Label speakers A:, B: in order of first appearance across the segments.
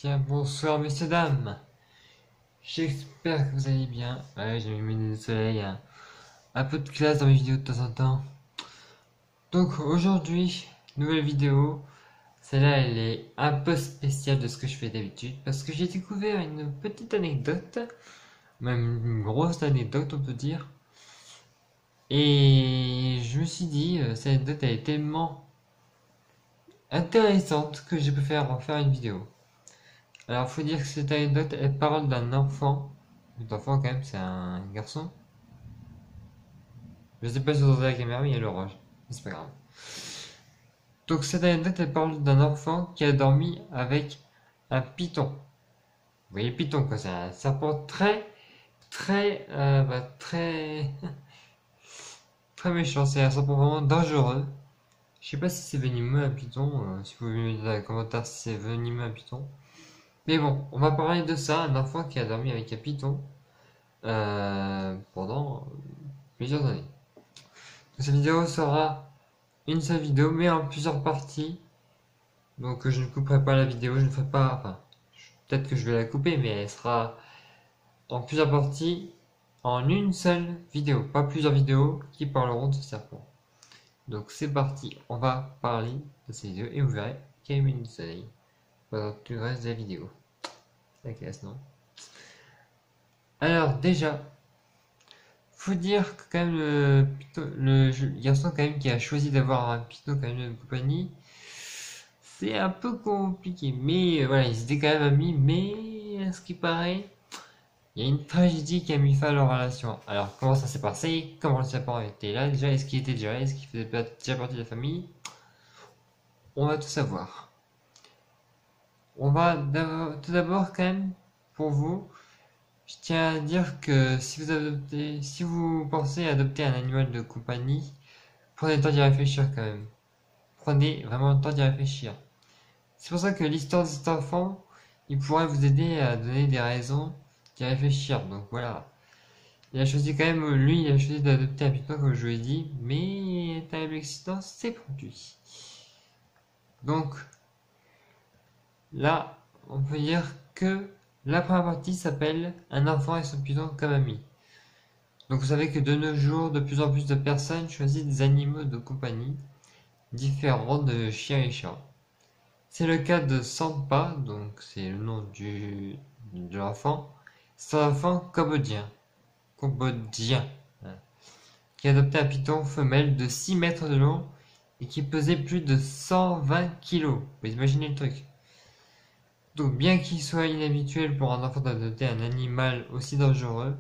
A: Bien, bonsoir messieurs, dames. J'espère que vous allez bien. Ouais, j'ai mis mes lunettes de soleil, hein. Un peu de classe dans mes vidéos de temps en temps. Donc aujourd'hui, nouvelle vidéo. Celle-là, elle est un peu spéciale de ce que je fais d'habitude parce que j'ai découvert une petite anecdote, même une grosse anecdote, on peut dire. Et je me suis dit, cette anecdote, elle est tellement intéressante que je préfère en faire une vidéo. Alors, faut dire que cette anecdote, elle parle d'un enfant. L'enfant, quand même, c'est un garçon. Je sais pas si vous entendez la caméra, mais il y a l'orage. C'est pas grave. Donc, cette anecdote, elle parle d'un enfant qui a dormi avec un python. Vous voyez, le python, quoi. C'est un serpent très, très méchant. C'est un serpent vraiment dangereux. Je sais pas si c'est venimeux un python. Si vous pouvez me dire dans les commentaires si c'est venimeux un python. Mais bon, on va parler de ça. Un enfant qui a dormi avec un python pendant plusieurs années. Cette vidéo sera une seule vidéo, mais en plusieurs parties. Donc je ne couperai pas la vidéo, je ne ferai pas. Enfin, peut-être que je vais la couper, mais elle sera en plusieurs parties, en une seule vidéo. Pas plusieurs vidéos qui parleront de ce serpent. Donc c'est parti, on va parler de ces vidéos et vous verrez qu'il y a une soleil pendant tout le reste de la vidéo. C'est la classe, non? Alors déjà, faut dire que quand même le garçon quand même qui a choisi d'avoir un python quand même de compagnie, c'est un peu compliqué. Mais voilà, ils étaient quand même amis, mais à ce qui paraît, il y a une tragédie qui a mis fin à leur relation. Alors comment ça s'est passé? Comment le serpent était là déjà? Est-ce qu'il était déjà là? Est-ce qu'il faisait déjà partie de la famille? On va tout savoir. On va tout d'abord quand même, pour vous, je tiens à dire que si vous pensez adopter un animal de compagnie, prenez le temps d'y réfléchir quand même. Prenez vraiment le temps d'y réfléchir. C'est pour ça que l'histoire de cet enfant, il pourrait vous aider à donner des raisons d'y réfléchir. Donc voilà. Il a choisi quand même, lui, il a choisi d'adopter un python comme je vous l'ai dit, mais un accident s'est produit. Donc là, on peut dire que la première partie s'appelle Un enfant et son python comme ami. Donc vous savez que de nos jours, de plus en plus de personnes choisissent des animaux de compagnie différents de chiens et chats. C'est le cas de Sampa, donc c'est le nom de l'enfant. C'est un enfant cambodgien, hein, qui a adopté un python femelle de 6 mètres de long et qui pesait plus de 120 kilos. Vous imaginez le truc. Donc bien qu'il soit inhabituel pour un enfant d'adopter un animal aussi dangereux,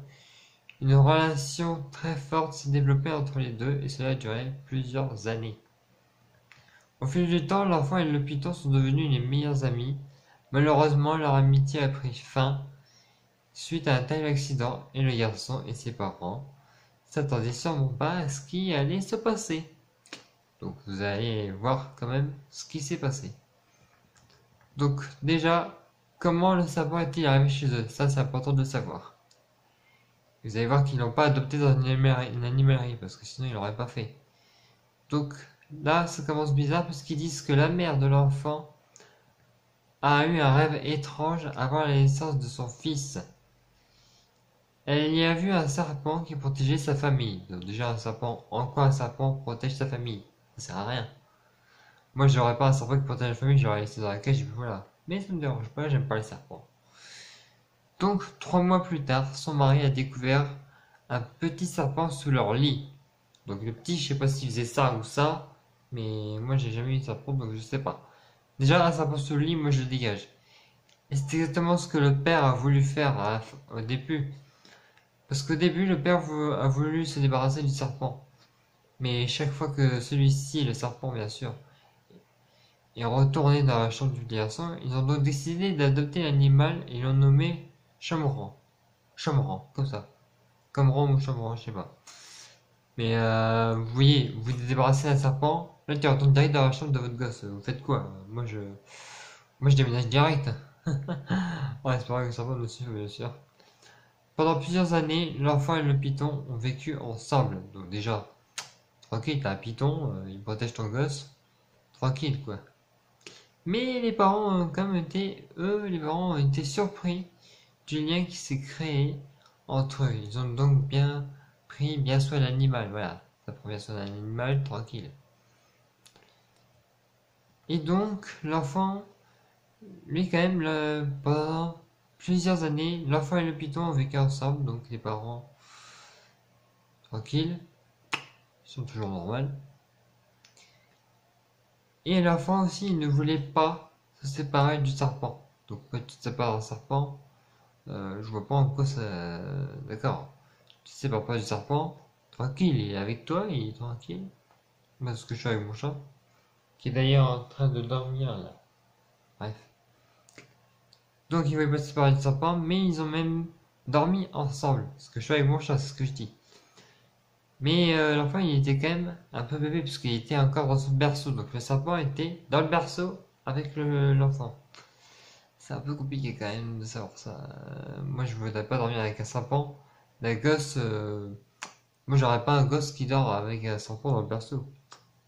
A: une relation très forte s'est développée entre les deux et cela a duré plusieurs années. Au fil du temps, l'enfant et le python sont devenus les meilleurs amis. Malheureusement, leur amitié a pris fin suite à un tel accident et le garçon et ses parents s'attendaient sûrement pas à ce qui allait se passer. Donc vous allez voir quand même ce qui s'est passé. Donc déjà, comment le serpent est-il arrivé chez eux? Ça c'est important de le savoir. Vous allez voir qu'ils l'ont pas adopté dans une animalerie parce que sinon ils l'auraient pas fait. Donc là, ça commence bizarre parce qu'ils disent que la mère de l'enfant a eu un rêve étrange avant la naissance de son fils. Elle y a vu un serpent qui protégeait sa famille. Donc déjà un serpent, en quoi un serpent protège sa famille? Ça sert à rien. Moi j'aurais pas un serpent qui protège la famille, j'aurais laissé dans la cage et puis voilà. Mais ça me dérange pas, j'aime pas les serpents. Donc 3 mois plus tard, son mari a découvert un petit serpent sous leur lit. Donc le petit, je sais pas s'il faisait ça ou ça, mais moi j'ai jamais eu de serpent donc je sais pas. Déjà un serpent sous le lit, moi je le dégage. Et c'est exactement ce que le père a voulu faire au début. Parce qu'au début, le père a voulu se débarrasser du serpent. Mais chaque fois que celui-ci, le serpent bien sûr, est retourné dans la chambre du garçon, ils ont donc décidé d'adopter l'animal et l'ont nommé Chamran. Chamran, comme ça. Comme Rome ou Chamran, je sais pas. Mais vous voyez, vous vous débarrassez d'un serpent, là tu retournes direct dans la chambre de votre gosse. Vous faites quoi? Moi je déménage direct. En espérant que le serpent me suive, bien sûr. Pendant plusieurs années, l'enfant et le python ont vécu ensemble. Donc déjà, tranquille, t'as un python, il protège ton gosse. Tranquille, quoi. Mais les parents ont quand même été, les parents ont été surpris du lien qui s'est créé entre eux. Ils ont donc pris bien soin de l'animal, voilà. Ça prend bien soin d'un animal, tranquille. Et donc, l'enfant, lui quand même, pendant plusieurs années, l'enfant et le python ont vécu ensemble, donc les parents, tranquilles, ils sont toujours normaux. Et l'enfant aussi, il ne voulait pas se séparer du serpent. Donc quand tu te sépares d'un serpent, je vois pas en quoi ça... D'accord, tu te sépares pas du serpent, tranquille, il est avec toi, il est tranquille. Moi, ce que je fais avec mon chat, qui est d'ailleurs en train de dormir là. Bref. Donc ils voulaient pas se séparer du serpent, mais ils ont même dormi ensemble. Ce que je fais avec mon chat, c'est ce que je dis. Mais l'enfant, il était quand même un peu bébé, puisqu'il était encore dans son berceau. Donc le serpent était dans le berceau avec l'enfant. C'est un peu compliqué quand même de savoir ça. Moi, je voudrais pas dormir avec un serpent. La gosse, moi, j'aurais pas un gosse qui dort avec un serpent dans le berceau.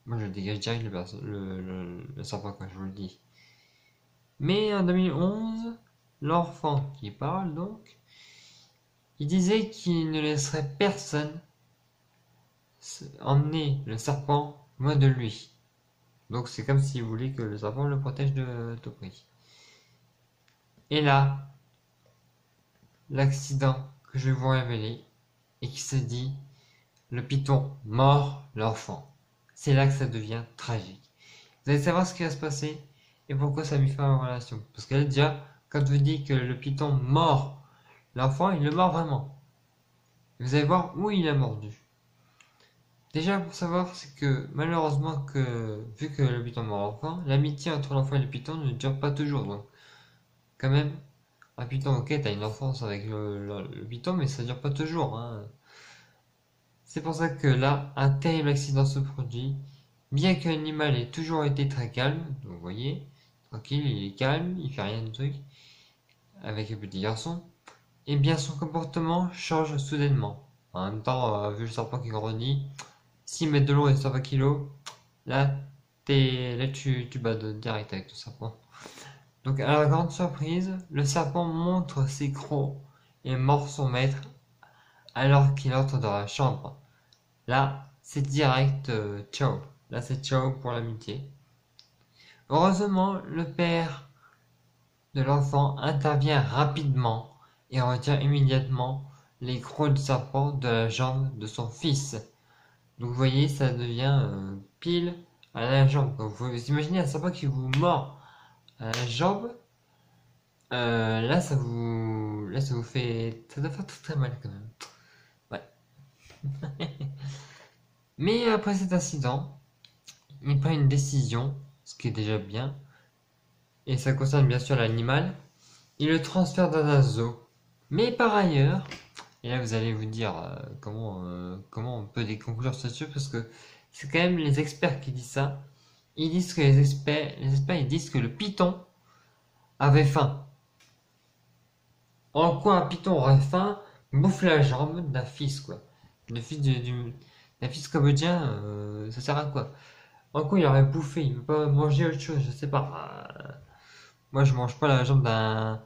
A: Moi, je dégage direct le berceau, le serpent, quoi, je vous le dis. Mais en 2011, l'enfant qui parle donc, il disait qu'il ne laisserait personne emmener le serpent loin de lui. Donc c'est comme s'il voulait que le serpent le protège de tout prix. Et là, l'accident que je vais vous révéler et qui se dit le python mord l'enfant. C'est là que ça devient tragique. Vous allez savoir ce qui va se passer et pourquoi ça a mis fin à la relation. Parce que là, déjà, quand je vous dis que le python mord l'enfant, il le mord vraiment. Vous allez voir où il a mordu. Déjà, pour savoir, c'est que malheureusement, vu que le python mord l'enfant, l'amitié entre l'enfant et le python ne dure pas toujours. Donc, quand même, un python, ok, t'as une enfance avec le python, mais ça dure pas toujours. Hein. C'est pour ça que là, un terrible accident se produit. Bien que l'animal ait toujours été très calme, donc vous voyez, tranquille, il est calme, il fait rien de truc, avec le petit garçon, et bien son comportement change soudainement. En même temps, vu le serpent qui grandit, 6 mètres de long et 120 kilos, là, tu bats direct avec ton serpent. Donc à la grande surprise, le serpent montre ses crocs et mord son maître alors qu'il entre dans la chambre. Là, c'est direct ciao. Là, c'est ciao pour l'amitié. Heureusement, le père de l'enfant intervient rapidement et retire immédiatement les crocs du serpent de la jambe de son fils. Donc vous voyez, ça devient pile à la jambe. Vous imaginez un serpent qui vous mord à la jambe. Là, ça vous fait, ça doit faire très, très mal quand même. Ouais. Mais après cet incident, il prend une décision, ce qui est déjà bien, et ça concerne bien sûr l'animal. Il le transfère dans un zoo. Mais par ailleurs, et là vous allez vous dire comment on peut déconclure ce sujet, parce que c'est quand même les experts qui disent ça. Ils disent que les experts ils disent que le python avait faim. En quoi un python aurait faim bouffe la jambe d'un fils, quoi. Le fils d'un fils cambodgien, ça sert à quoi? En quoi il aurait bouffé? Il veut pas manger autre chose, je sais pas. Moi, je mange pas la jambe d'un.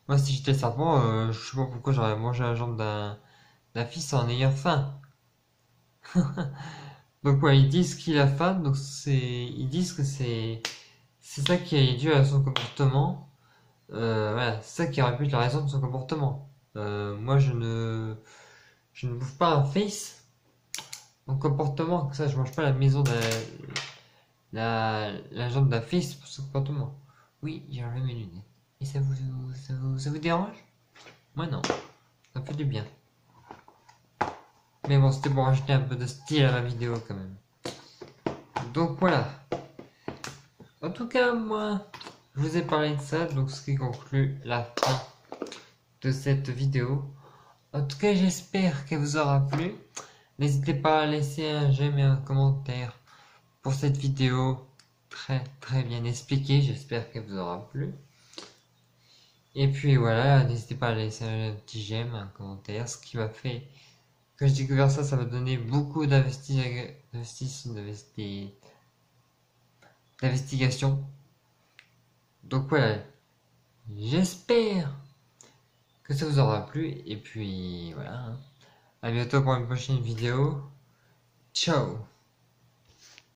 A: Moi, si j'étais serpent, je sais pas pourquoi j'aurais mangé la jambe d'un fils en ayant faim. Donc, ouais, ils disent qu'il a faim, donc ils disent que c'est ça qui est dû à son comportement. Voilà, c'est ça qui aurait pu être la raison de son comportement. Moi, je ne bouffe pas un fils. Mon comportement, que ça, je mange pas la maison de la jambe d'un fils pour son comportement. Oui, j'ai enlevé mes lunettes. Et ça vous dérange? Moi non, ça me fait du bien. Mais bon, c'était pour rajouter un peu de style à ma vidéo quand même. Donc voilà. En tout cas, moi, je vous ai parlé de ça, donc ce qui conclut la fin de cette vidéo. En tout cas, j'espère qu'elle vous aura plu. N'hésitez pas à laisser un j'aime et un commentaire pour cette vidéo très très bien expliquée. J'espère qu'elle vous aura plu. Et puis voilà, n'hésitez pas à laisser un petit j'aime, un commentaire, ce qui m'a fait que j'ai découvert ça, ça m'a donné beaucoup d'investigation. Donc voilà, j'espère que ça vous aura plu. Et puis voilà, hein. À bientôt pour une prochaine vidéo. Ciao!